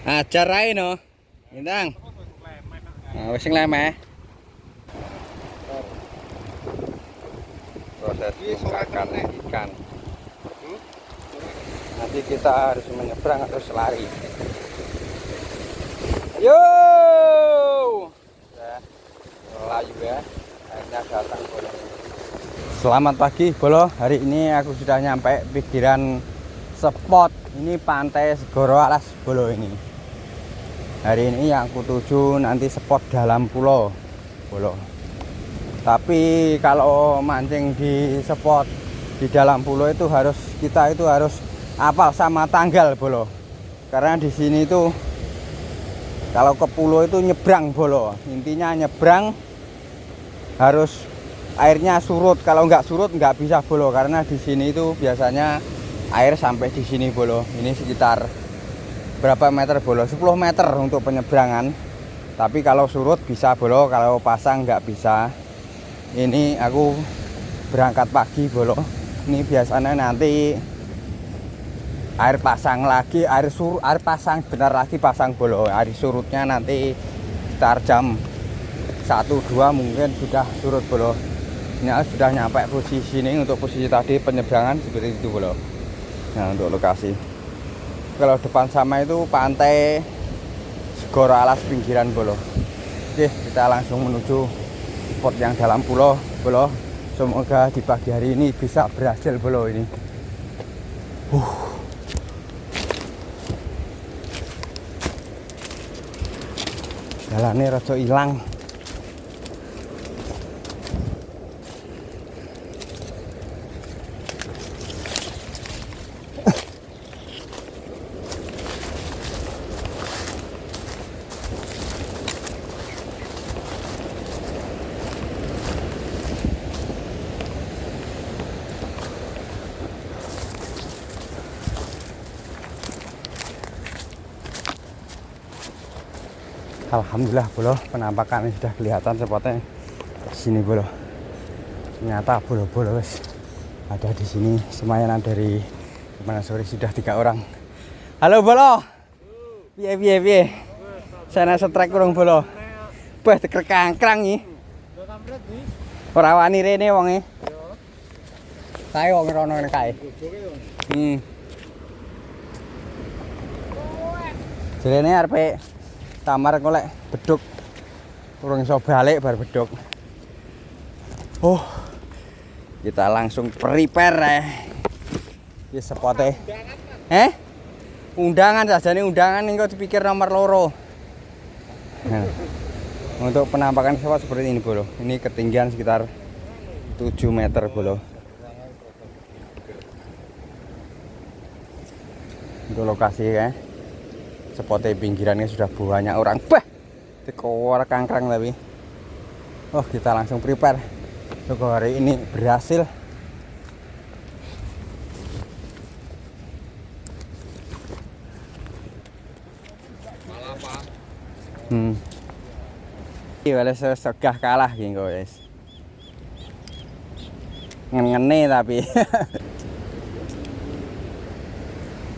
Ajar ae no. Bintang. Nah, wis lemeh. Proses menyegarkan ikan. Nanti kita harus menyeberang atau selari. Yo! Ya, layu ya. Akhirnya datang Bolo. Selamat pagi Bolo. Hari ini aku sudah nyampe pinggiran spot. Ini pantai Segoro Alas Bolo ini. Hari ini yang aku tuju nanti spot dalam pulau Bolo. Tapi kalau mancing di spot di dalam pulau itu kita harus hafal sama tanggal Bolo. Karena di sini itu kalau ke pulau itu nyebrang Bolo. Intinya nyebrang harus airnya surut. Kalau nggak surut nggak bisa Bolo. Karena di sini itu biasanya air sampai di sini Bolo. Ini sekitar berapa meter Bolo? 10 meter untuk penyeberangan. Tapi kalau surut bisa Bolo. Kalau pasang nggak bisa. Ini aku berangkat pagi Bolo. Ini biasanya nanti air pasang lagi, air pasang benar lagi pasang Bolo. Air surutnya nanti sekitar jam 1-2 mungkin sudah surut Bolo. Ini sudah nyampe posisi ini. Untuk posisi tadi penyeberangan seperti itu Bolo. Nah, untuk lokasi kalau depan sama itu pantai Segoro Alas pinggiran Bolo. Oke, kita langsung menuju spot yang dalam pulau Bolo. Semoga di pagi hari ini bisa berhasil Bolo ini. Jalannya rada hilang. Alhamdulillah Bolo, penampakannya sudah kelihatan spotnya di sini Bolo. Ternyata Bolo wes ada di sini. Semayanan dari mana sore sudah 3 orang. Halo Bolo. Piye. Sana setrek kurang Bolo. Bah teker kangkrang iki. Ora wani rene wonge. Kae wong rono kae. Jerene arepe kamar golek beduk. Urung iso balik bar beduk. Kita langsung prepare ya spote. Undangan sajane undangan engko dipikir nomor loro. Nah, untuk penampakan spot seperti ini Bolo. Ini ketinggian sekitar 7 meter Bolo. Untuk lokasi ya. Spotnya pinggirannya sudah banyak orang. Bah, tekor kangkrang tapi. Kita langsung prepare. Untuk hari ini berhasil. Malah Pak. Wala segah kalah gitu guys. Ngene tapi.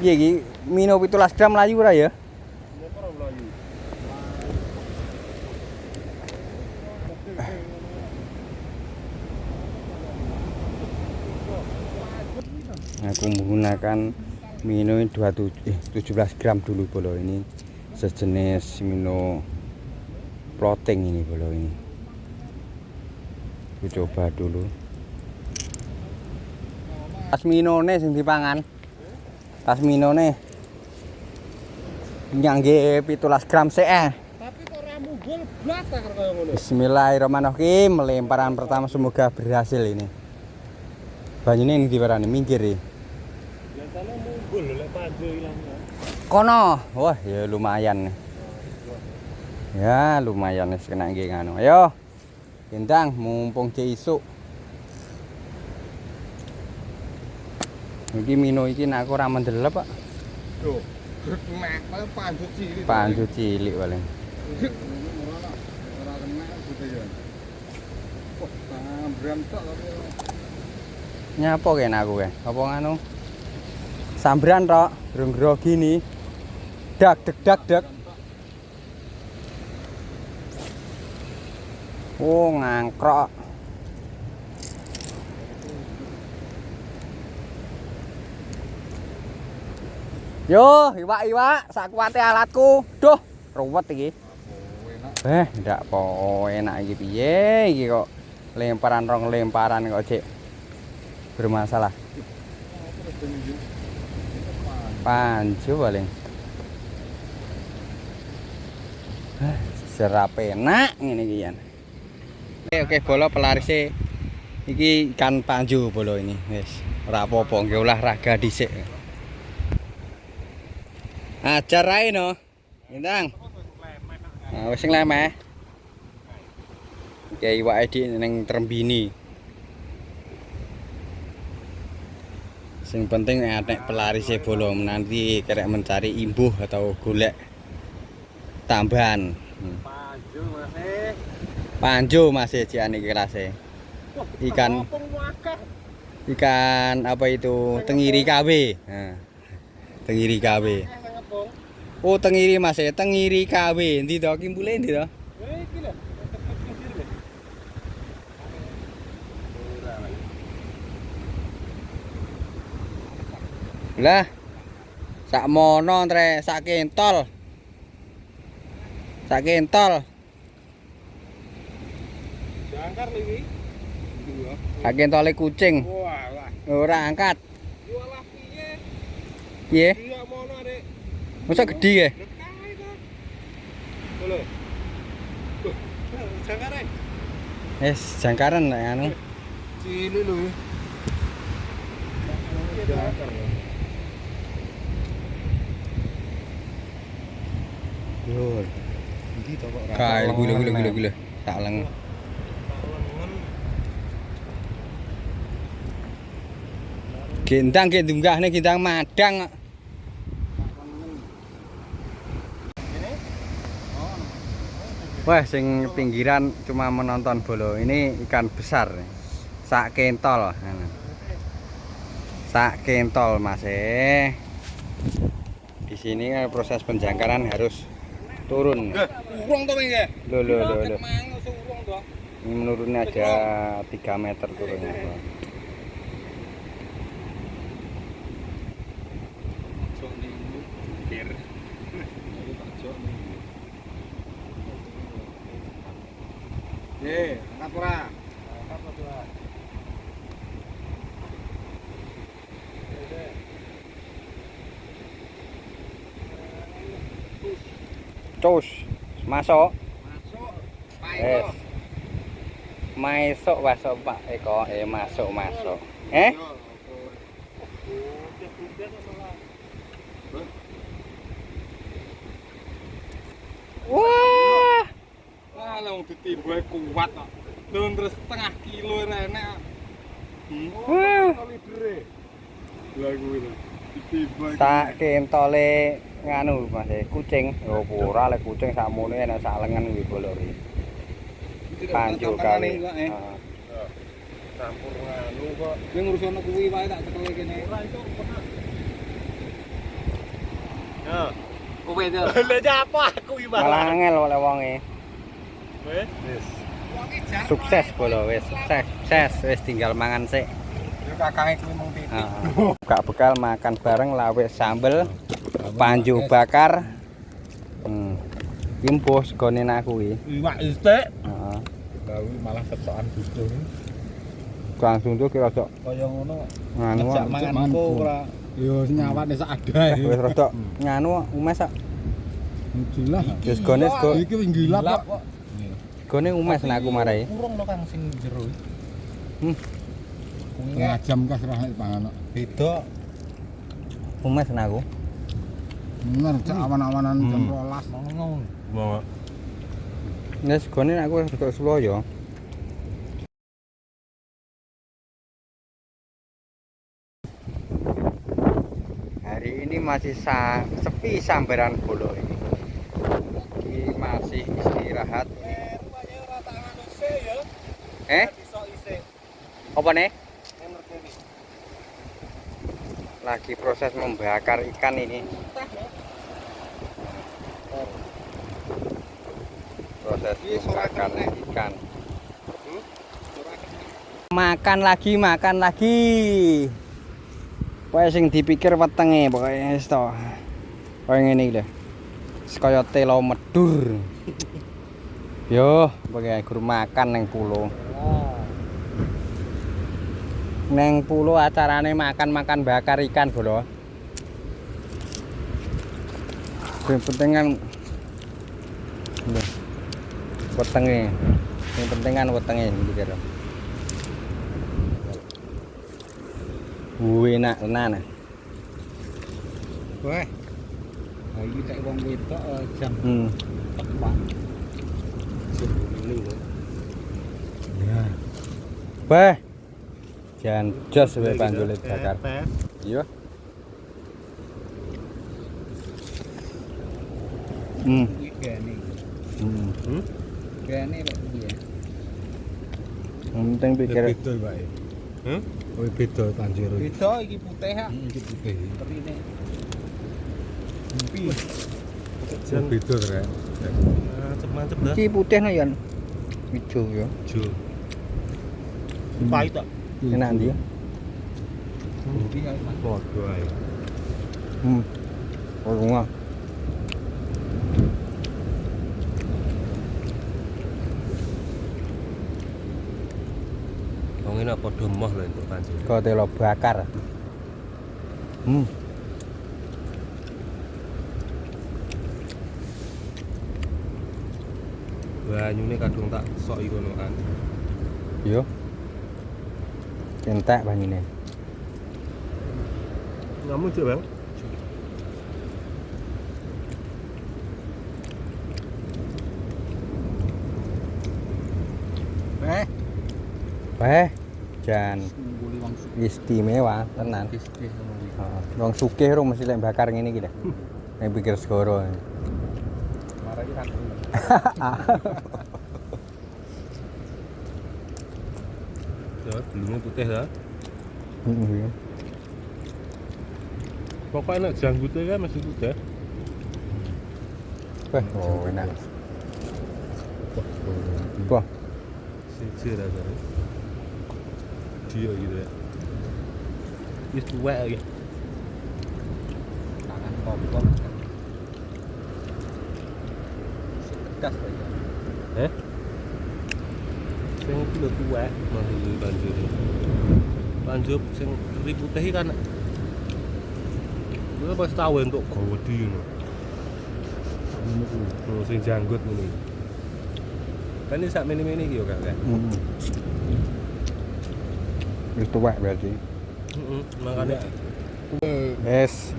Piye iki mino 17 gram layu ora ya? Aku menggunakan mino 17 gram dulu Bolo. Ini sejenis mino floating ini Bolo ini. Aku coba dulu. Tas minone sing dipangan. Tas minone nyangge 17 gram CE. Tapi kok ora munggul blas ta kaya ngono. Bismillahirrahmanirrahim. Lemparan pertama semoga berhasil ini. Banyune ini diwarani minggir iki. Biasane munggul lek panjo ilang. Kono. Wah, ya lumayan. Ya, lumayan wis kena nggih ngono. Ayo. Bintang mumpung cek isuk. Iki mino iki nek aku ora mendelep, Pak. Lho, nek panjo cilik. Panjo cilik paling. Ora kena gitu ya. Sambran tok tapi Nyapa kene aku ke? Apa nganu? Sambran tok, durung grogi ni. dak dak. Oh, ngangkrok. Yo, iwak, sak kuwate alatku. Duh, ruwet iki. Ndak po enak iki piye iki kok lemparan rong lemparan kok cek bermasalah. Panju paling. Serap enak ngene iki yan. Oke, bola pelarise iki ikan panju bola ini. Wis, ora apa-apa nggih olahraga dhisik. Ajar ae no. Bintang. Nah, wis nglemeh. Oke, iwake di ning Trembini. Sing penting nek pelarise bola nanti kerek mencari imbuh atau golek tambahan. Panju masih cian iki kelase. Ikan apa itu? Tengiri KW. Nah, tengiri KW. Oh, tengiri Mas, tengiri KW. Endi to ki mbule endi to? Lah. Sak mono tre, sak kentol. Sak kentol. Jangkar iki. Sak kentole kucing. Walah. Ora angkat. Walah piye? Piye? Iya mono, Dik. Masa gede ya? Lho. Jangkare. Yes, jangkaran nek anu. Cilik lho. Jangkar. Lur. Ndi to kok Kae gule. Tak leng. Gendang ki dunggahne gendang madang. Wah, sing pinggiran cuma menonton bola. Ini ikan besar. Sak kentol. Sak kentol, Mas. Di sini proses penjangkaran harus turun. Urung to iki. Loh. Mangus urung to. Ini menurunnya aja 3 meter turunnya. Sok ning pikir. Angkat ora? Angkat ora? Cus, masuk. Masuk. Yes. Masuk Pak Eko, masuk. Wah. Wah, lho ditimbul kuat kok. Lho terus setengah kilo enek. Wah. Kalibere. Lah kuwi lho. Ditimbul. Sak kentole nganu Mas, kucing. Oh, ora lek kucing sakmono enak sak lengan kuwi bola iki. Panju kali. Campur nganu kok. Ning ngurusono kuwi wae tak cekele kene. Ora iso pernah. Ya. Kowe to. Lha nyapa aku iki Malah angel oleh wonge. Wis. Sukses bola wis, sukses. Wis tinggal mangan sik. Yo kakange kuwi mung titik. Buka bekal makan bareng lawe sambel, panju bakar. Impuh segone aku iki. Iwak istek. Heeh. Gawi malah ketokan butuh. Langsung tuh kira sok Kaya ngono. nganu Ngajak mangan aku ora. Yo nyawatne sak adae. wis rada nganu umes sak. Jelas. Wis gone sego. Iki wis gilap kok. Gone umes nek aku marai. Urung lho Kang sing jero. Setengah jam kas ra pangan. Beda. Umes nek aku. Bener cak awan-awanan jam 12 Ngono. Bawa. Wis gone nek aku rada Suloyo. Hari ini masih sepi sambaran bolo ini. Ini masih istirahat. Rupane ora tak nganu se ya. Iso isih. Apa nih? Ngerti iki. Lagi proses membakar ikan ini. proses membakar ikan. Makan lagi. Pokoke sing dipikir wetenge pokoke wis to. Koyo ngene iki lho. Kaya telo medur. Yo, pokoke gur makan ning pulo. Neng pulo acarane makan bakar ikan, Bro. Yang penting kan wetenge. Yang penting kan wetenge dipikir. Enak tenan. Weh. Ha iki tek wong wedok jam tepat. Ya. Beh. Jangan jos wae panggule bakar. Iya. Gene. Gene lek piye? Yang penting pikir. Beda wae. Oh beda banjur. Beda iki putih ha. Iki putih. Terine. Mimpi. Jan beda rek. Mantep dah. Iki putih no yan. Ijo ya. Jo. Pahit tak? Enak dia. Mimpi ae Mas. Padha ae. Oh, lunga. Wong ini padha moh lho entuk banjur. Kok telo bakar. Banyune kadung tak soki ngono kan. Yo. Entek banyune. Ngamu cek, Bang. Jan Ngguli wong istimewa tenan. sugih ngono iki. Heeh. Wong sugih ro mesti lek bakar ngene iki lho. Nek pikir segoro. Marah iki aku. Ya, belumnya putih dah. Heeh. Pokoknya nek janggute kan masih putih. Oh, enak. Wah, Siji rasane. Dia gitu ya. Wis tuwek iki. Tangan kompor. Sekedas ya. Sing iki lho tuwek masih banjur. Banjur sing ri putih iki kan. Gue pas tau entuk gawedi ngono. Ngono sing janggut ngono. Kan iki sak mene-mene iki yo kan. wis tuwek berarti. Makane Wes.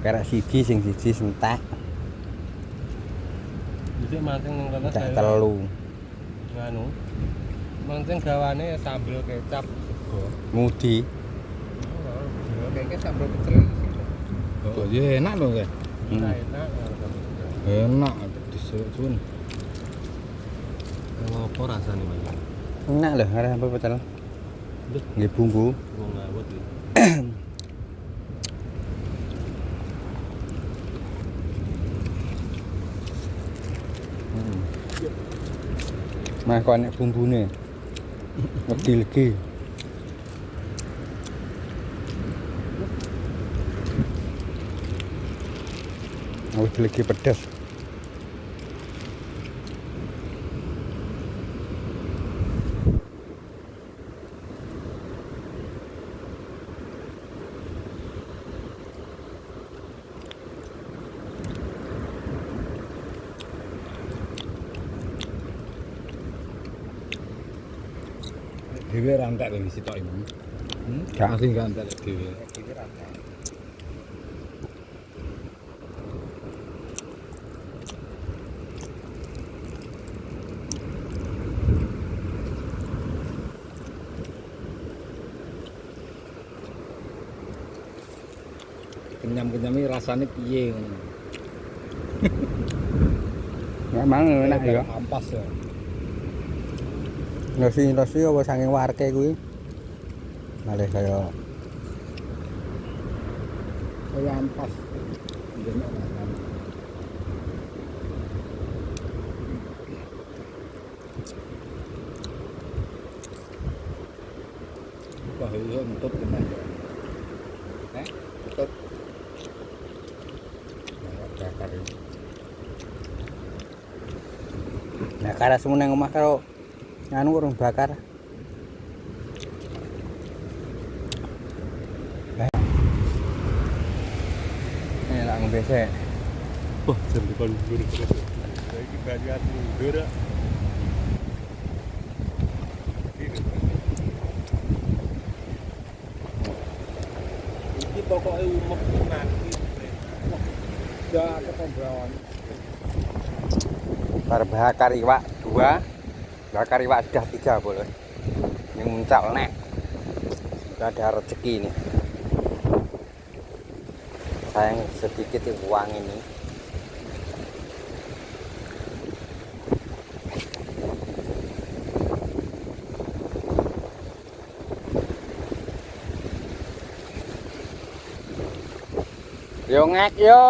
Karek siji sing entek, dhisik mancing nang kana entek telu. nganu. Mancing gawane sambel kecap sego. Mudi. Kayaknya sambal pecel iki. Oh, iya enak loh, kan? Enak. Enak, disusun. Kalau apa rasane, Mas? Enak lho, arek sambal pecel. Nggih bumbu. Wong ngawet iki. Mah kok nek bumbune. Legi-legi. Legi pedas. Dewe rantek lho isi tok ini. Gak. Masih enggak rantek dewe. Kenyam-kenyam ini rasanya piye ngono. Memang enak ya. Ampas ya. Nasi apa saking warke kuwi. Malih kaya ampas. Enak lah. itu entut tenan. Entut. Bakar itu. Bakar semua nang omah karo nganu urung bakar. Ini lah ngombe. Wah, jam depan mundur terus. Iki banyak mundur. Iki pokoke umek tenan iki. Ya ketombrawan. Bar bakar iwak 2, bakar iwak sudah 3 boleh. Ini muncul nek. Sudah ada rezeki ini. Sayang sedikit uang ini. Yo ngek yo.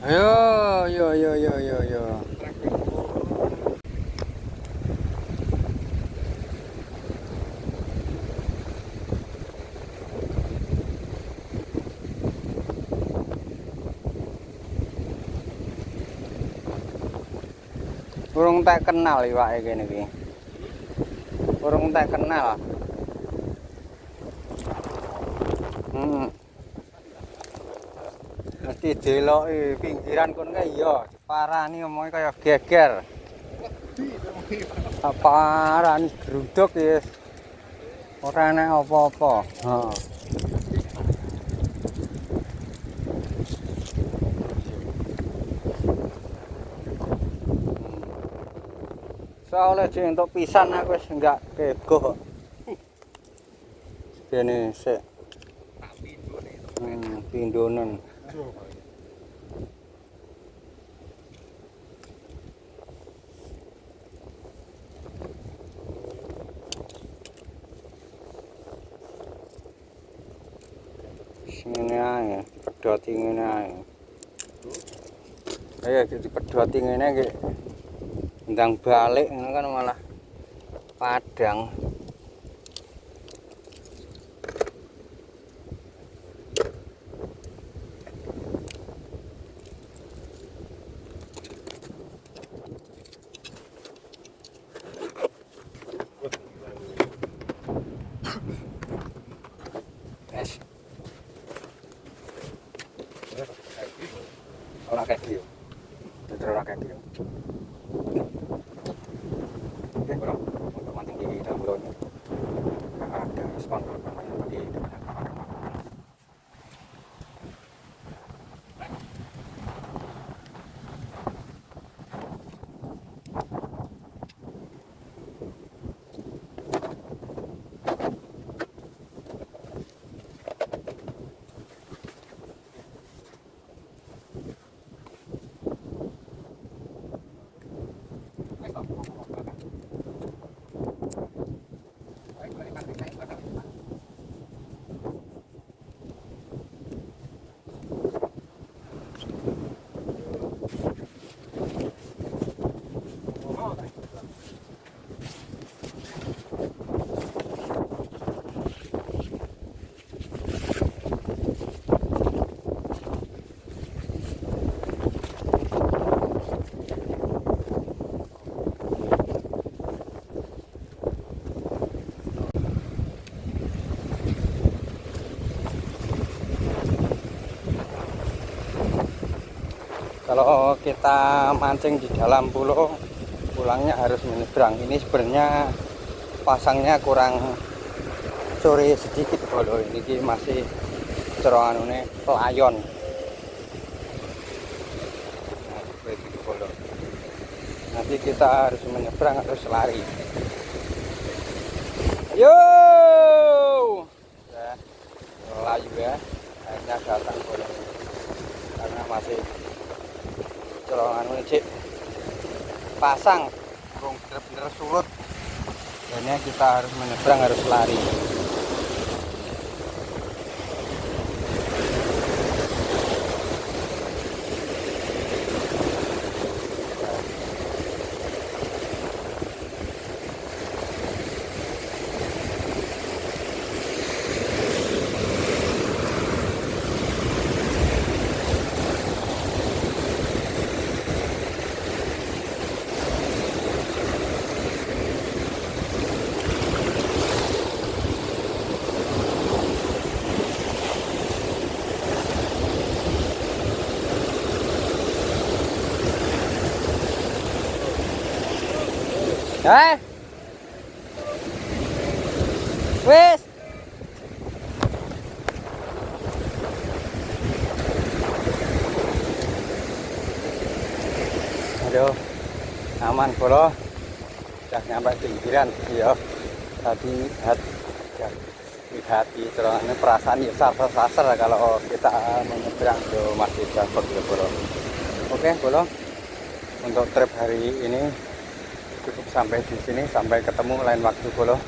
Yo. Ayo, yo. Urung tak kenal iwake kene iki. Urung tak kenal. Mesti deloki pinggiran kon kae ya, diparani omonge kaya geger. Parani gruduk ya. Ora enek apa-apa. Heeh. Soale jentok pisan aku wis enggak kegoh. Kene sik. Tak pindone. Pindonen. Ngene ae, pedhoti ngene ae. Ayo dipedhoti ngene iki. Ndang balik ngono kan malah padang. Es. Ora kayak gitu. Ora kayak gitu. Oke, bro. Untuk mancing di dalam pulau ini ada sponsor di depan. Kalau kita mancing di dalam pulau, pulangnya harus menyeberang. Ini sebenarnya pasangnya kurang sore sedikit bolo. Ini masih ceronganune pelayon. Nah, seperti itu bolo. Nanti kita harus menyeberang, harus lari. Yo, ya, layu ya. Akhirnya datang bolo karena masih ceronganune cik pasang, belum bener-bener surut. Akhirnya kita harus menyeberang, harus lari. Wes. Aduh, aman bolo. Udah nyampe pinggiran ya. Tadi hati cerongannya perasaan ya sasar kalau kita menyeberang ke Masjid Jafar ya bolo. Oke bolo. Untuk trip hari ini cukup sampai di sini, sampai ketemu lain waktu bolo.